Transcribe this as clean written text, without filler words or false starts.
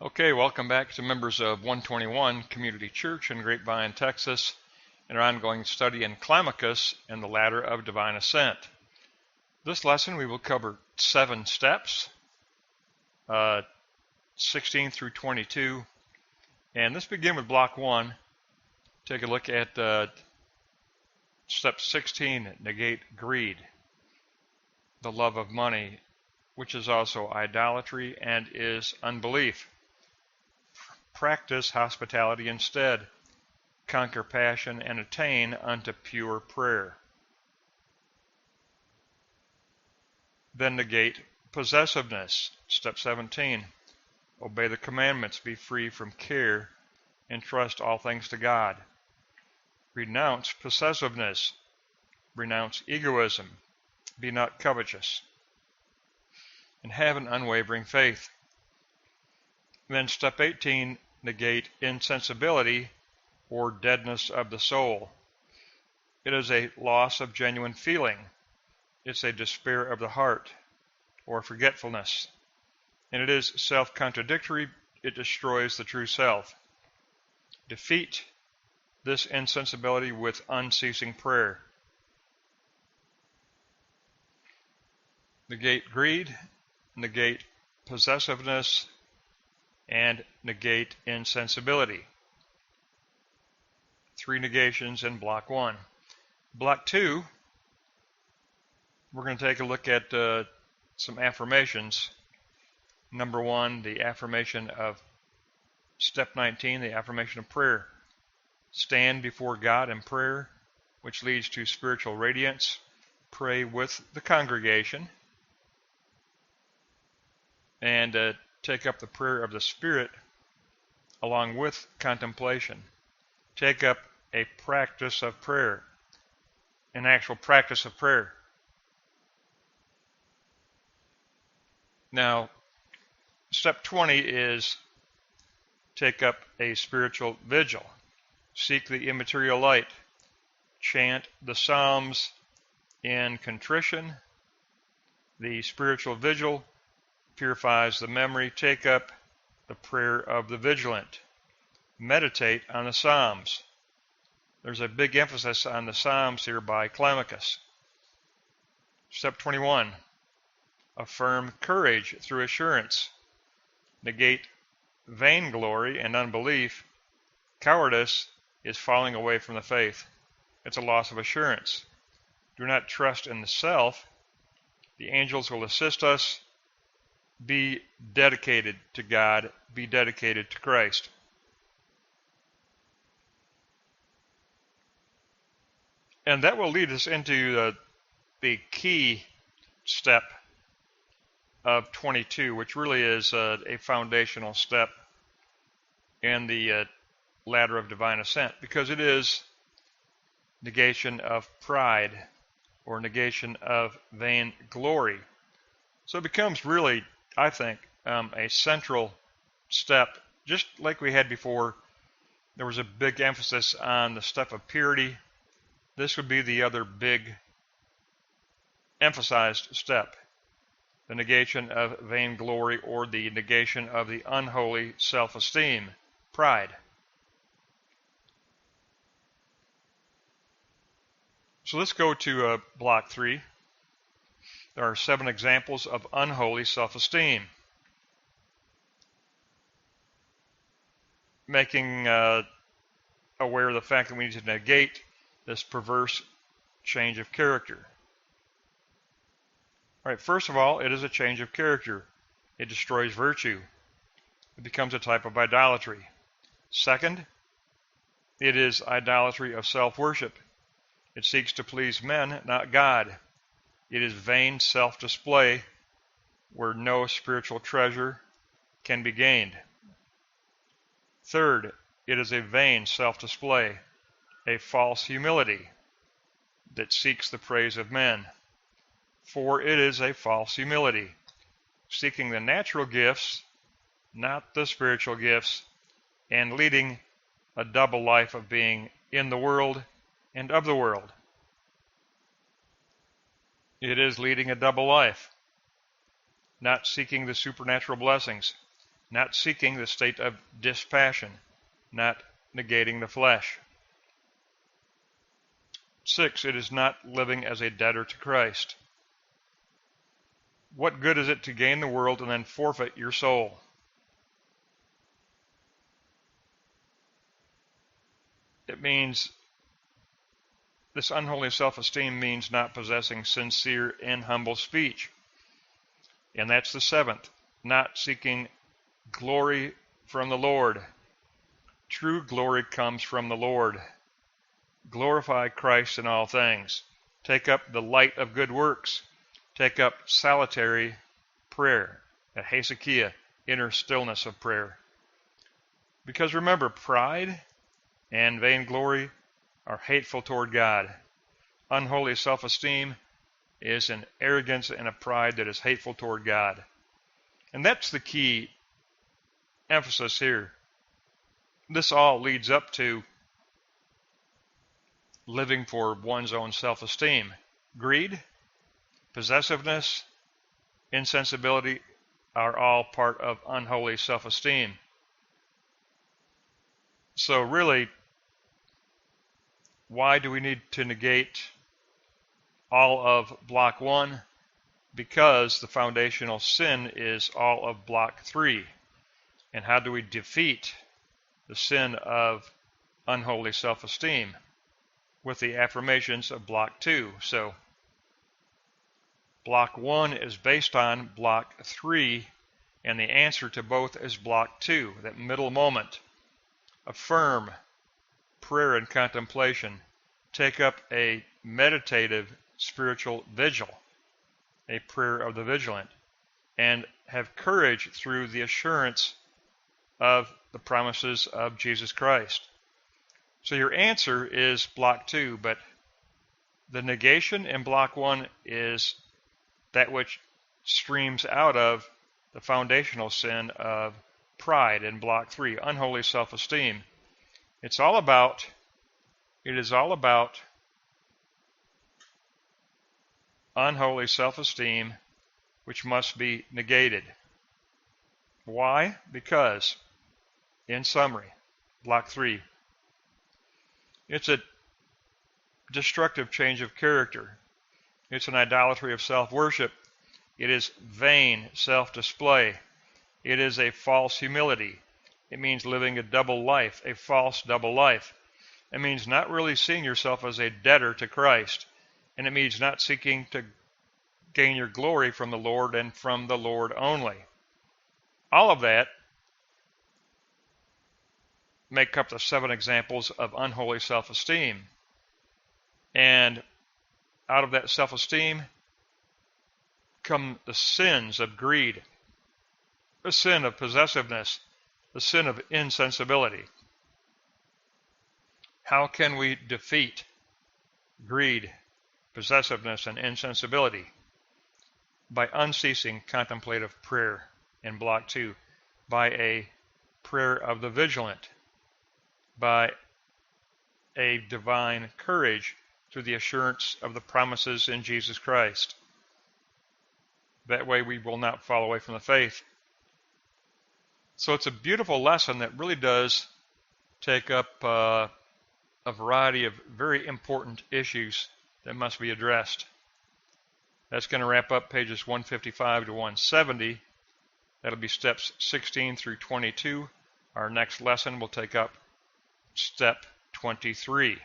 Okay, welcome back to members of 121 Community Church in Grapevine, Texas, and our ongoing study in Climacus and the Ladder of Divine Ascent. This lesson we will cover 7 steps, 16 through 22, and let's begin with block 1. Take a look at step 16, negate greed, the love of money, which is also idolatry and is unbelief. Practice hospitality instead. Conquer passion and attain unto pure prayer. Then negate possessiveness. Step 17. Obey the commandments, be free from care, entrust all things to God. Renounce possessiveness. Renounce egoism. Be not covetous. And have an unwavering faith. Then step 18, negate insensibility or deadness of the soul. It is a loss of genuine feeling. It's a despair of the heart or forgetfulness. And it is self-contradictory. It destroys the true self. Defeat this insensibility with unceasing prayer. Negate greed, negate possessiveness, and negate insensibility. 3 negations in block 1. Block 2, we're going to take a look at some affirmations. Number 1, the affirmation of step 19, the affirmation of prayer. Stand before God in prayer, which leads to spiritual radiance. Pray with the congregation. And take up the prayer of the Spirit along with contemplation. Take up a practice of prayer, an actual practice of prayer. Now, step 20 is take up a spiritual vigil. Seek the immaterial light. Chant the Psalms in contrition. The spiritual vigil purifies the memory. Take up the prayer of the vigilant. Meditate on the Psalms. There's a big emphasis on the Psalms here by Climacus. Step 21. Affirm courage through assurance. Negate vainglory and unbelief. Cowardice is falling away from the faith. It's a loss of assurance. Do not trust in the self. The angels will assist us. Be dedicated to God. Be dedicated to Christ. And that will lead us into the key step of 22, which really is a foundational step in the ladder of divine ascent, because it is negation of pride or negation of vain glory. So it becomes really, I think, a central step. Just like we had before, there was a big emphasis on the step of purity. This would be the other big emphasized step, the negation of vainglory or the negation of the unholy self-esteem, pride. So let's go to block 3. There are 7 examples of unholy self-esteem. Making aware of the fact that we need to negate this perverse change of character. All right, first of all, it is a change of character. It destroys virtue. It becomes a type of idolatry. Second, it is idolatry of self-worship. It seeks to please men, not God. It is vain self-display where no spiritual treasure can be gained. Third, it is a vain self-display, a false humility that seeks the praise of men. For it is a false humility, seeking the natural gifts, not the spiritual gifts, and leading a double life of being in the world and of the world. It is leading a double life, not seeking the supernatural blessings. not seeking the state of dispassion, not negating the flesh. 6, it is not living as a debtor to Christ. What good is it to gain the world and then forfeit your soul? It means, this unholy self-esteem means not possessing sincere and humble speech. And that's the 7th, not seeking glory from the Lord. True glory comes from the Lord. Glorify Christ in all things. Take up the light of good works. Take up solitary prayer, a Hezekiah, inner stillness of prayer. Because remember, pride and vainglory are hateful toward God. Unholy self-esteem is an arrogance and a pride that is hateful toward God. And that's the key emphasis here. This all leads up to living for one's own self-esteem. Greed, possessiveness, insensibility are all part of unholy self-esteem. So really, why do we need to negate all of block 1? Because the foundational sin is all of block 3. And how do we defeat the sin of unholy self-esteem? With the affirmations of block 2. So block 1 is based on block 3, and the answer to both is block 2, that middle moment. Affirm prayer and contemplation. Take up a meditative spiritual vigil, a prayer of the vigilant, and have courage through the assurance of the promises of Jesus Christ. So your answer is block 2, but the negation in block 1 is that which streams out of the foundational sin of pride in block 3, unholy self-esteem. It is all about unholy self-esteem, which must be negated. Why? Because, in summary, block 3, it's a destructive change of character. It's an idolatry of self-worship. It is vain self-display. It is a false humility. It means living a double life, a false double life. It means not really seeing yourself as a debtor to Christ. And it means not seeking to gain your glory from the Lord and from the Lord only. All of that make up the 7 examples of unholy self-esteem. And out of that self-esteem come the sins of greed, the sin of possessiveness, the sin of insensibility. How can we defeat greed, possessiveness, and insensibility? By unceasing contemplative prayer in block 2, by a prayer of the vigilant, by a divine courage through the assurance of the promises in Jesus Christ. That way we will not fall away from the faith. So it's a beautiful lesson that really does take up a variety of very important issues that must be addressed. That's going to wrap up pages 155 to 170. That'll be steps 16 through 22. Our next lesson will take up step 23.